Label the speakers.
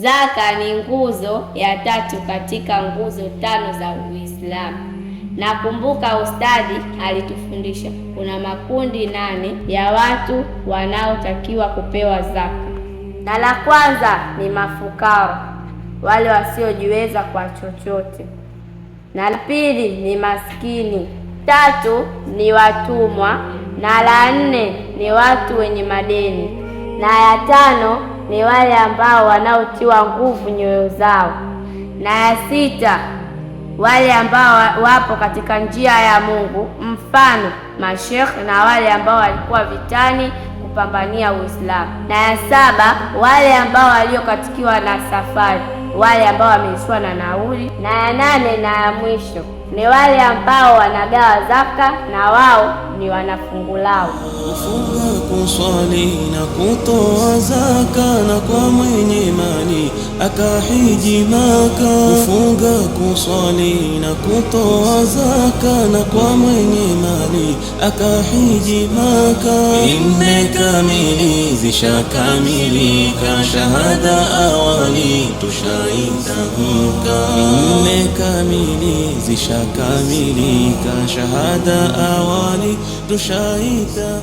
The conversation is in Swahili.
Speaker 1: Zaka ni nguzo ya tatu katika nguzo tano za Uislamu. Nakumbuka ustadhi alitufundisha kuna makundi 8 ya watu wanaotakiwa kupewa zaka, na la kwanza ni mafukara, wale wasiojiweza kwa chochote, na la pili ni maskini, 3 ni watumwa, na la 4 ni watu wenye madeni, na ya 5 ni wale ambao wanaotiwa nguvu nyoyo zao, na ya 6 wale ambao wapo katika njia ya Mungu, mfano mashekhe na wale ambao walikuwa vitani kupambania Uislamu, na ya 7 wale ambao waliokatikiwa na safari, wale ambao wameishiwa na nauli, na ya 8 na ya mwisho ni wale ambao wanagawa zaka na wao ni wanafungu lao.
Speaker 2: Kufunga, kuswali na kutoa zaka, na kwa mwenye mali akahiji Maka. Kufunga, kuswali na kutoa zaka, na kwa mwenye mali akahiji Maka. 4 kamili zishakamilika, shahada awali tushaitamka. 4 kamili zishakamilika, shahada awali tushaita